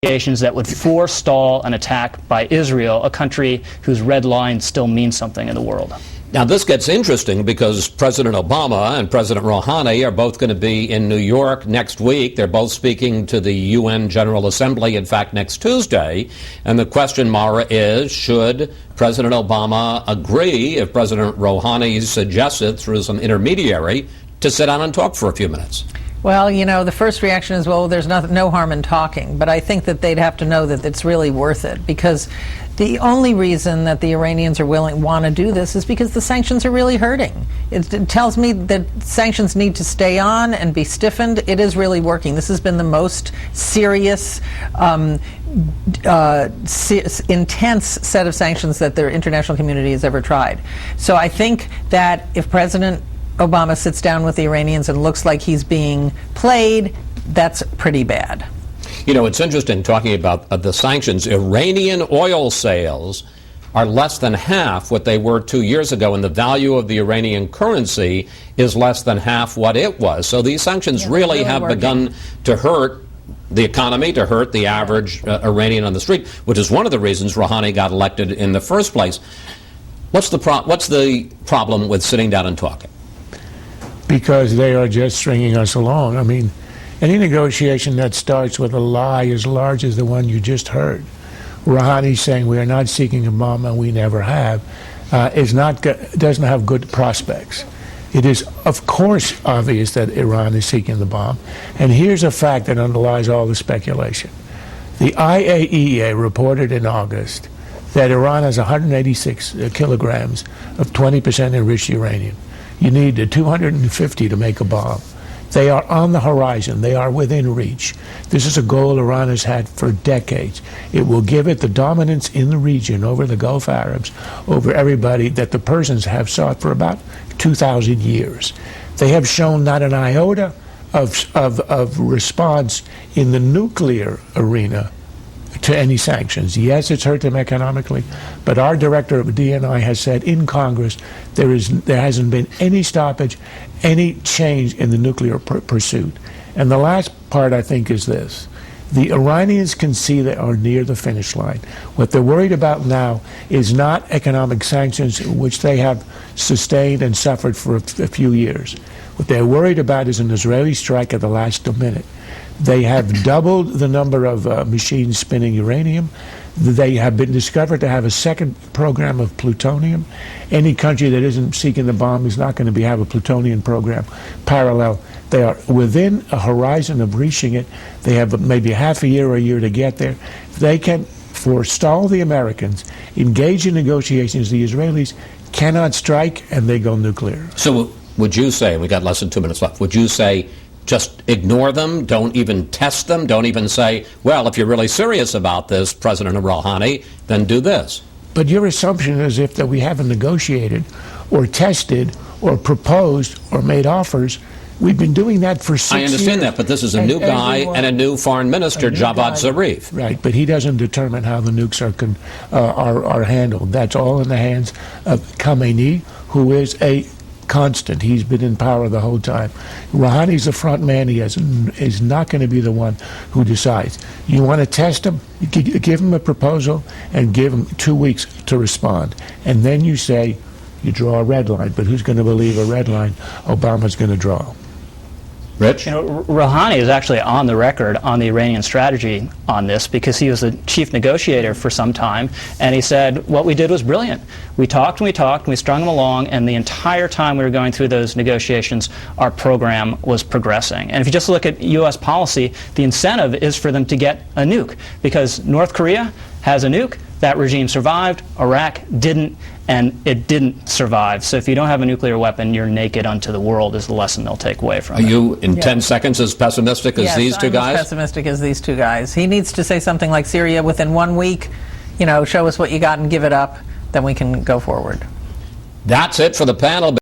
negotiations that would forestall an attack by Israel, a country whose red line still means something in the world. Now, this gets interesting because President Obama and President Rouhani are both going to be in New York next week. They're both speaking to the UN General Assembly, in fact, next Tuesday. And the question, Mara, is should President Obama agree, if President Rouhani suggests it through some intermediary, to sit down and talk for a few minutes? Well, you know, the first reaction is, well, there's no harm in talking. But I think that they'd have to know that it's really worth it, because the only reason that the Iranians are want to do this is because the sanctions are really hurting. It tells me that sanctions need to stay on and be stiffened. It is really working. This has been the most serious, intense set of sanctions that the international community has ever tried. So I think that if President Obama sits down with the Iranians and looks like he's being played, that's pretty bad. You know, it's interesting talking about the sanctions. Iranian oil sales are less than half what they were 2 years ago, and the value of the Iranian currency is less than half what it was. So these sanctions really have begun to hurt the economy, to hurt the average Iranian on the street, which is one of the reasons Rouhani got elected in the first place. What's the problem with sitting down and talking? Because they are just stringing us along. I mean, any negotiation that starts with a lie as large as the one you just heard, Rouhani saying we are not seeking a bomb and we never have, doesn't have good prospects. It is, of course, obvious that Iran is seeking the bomb. And here's a fact that underlies all the speculation. The IAEA reported in August that Iran has 186 kilograms of 20% enriched uranium. You need 250 to make a bomb. They are on the horizon. They are within reach. This is a goal Iran has had for decades. It will give it the dominance in the region over the Gulf Arabs, over everybody that the Persians have sought for about 2,000 years. They have shown not an iota of response in the nuclear arena to any sanctions. Yes, it's hurt them economically, but our director of DNI has said in Congress there hasn't been any stoppage, any change in the nuclear pursuit. And the last part, I think, is this. The Iranians can see they are near the finish line. What they're worried about now is not economic sanctions, which they have sustained and suffered for a few years. What they're worried about is an Israeli strike at the last minute. They have doubled the number of machines spinning uranium. They have been discovered to have a second program of plutonium. Any country that isn't seeking the bomb is not going to have a plutonium program parallel. They are within a horizon of reaching it. They have maybe half a year or a year to get there. They can forestall the Americans, engage in negotiations. The Israelis cannot strike, and they go nuclear. So would you say, we got less than 2 minutes left, would you say just ignore them, don't even test them, don't even say, well, if you're really serious about this, President Rouhani, then do this? But your assumption is if that we haven't negotiated or tested or proposed or made offers. We've been doing that for 6 years. I understand that, but this is a new guy and a new foreign minister, Javad Zarif. Right, but he doesn't determine how the nukes are handled. That's all in the hands of Khamenei, who is a constant. He's been in power the whole time. Rouhani's the front man. He is not going to be the one who decides. You want to test him? You give him a proposal and give him 2 weeks to respond. And then you say, you draw a red line. But who's going to believe a red line Obama's going to draw? Rich? You know, Rouhani is actually on the record on the Iranian strategy on this, because he was the chief negotiator for some time, and he said what we did was brilliant. We talked and we talked and we strung them along, and the entire time we were going through those negotiations, our program was progressing. And if you just look at U.S. policy, the incentive is for them to get a nuke, because North Korea has a nuke. That regime survived, Iraq didn't, and it didn't survive. So if you don't have a nuclear weapon, you're naked unto the world is the lesson they'll take away from it. Are you, in 10 seconds, as pessimistic as these two guys? Yes, I'm as pessimistic as these two guys. He needs to say something like, Syria, within 1 week, you know, show us what you got and give it up, then we can go forward. That's it for the panel.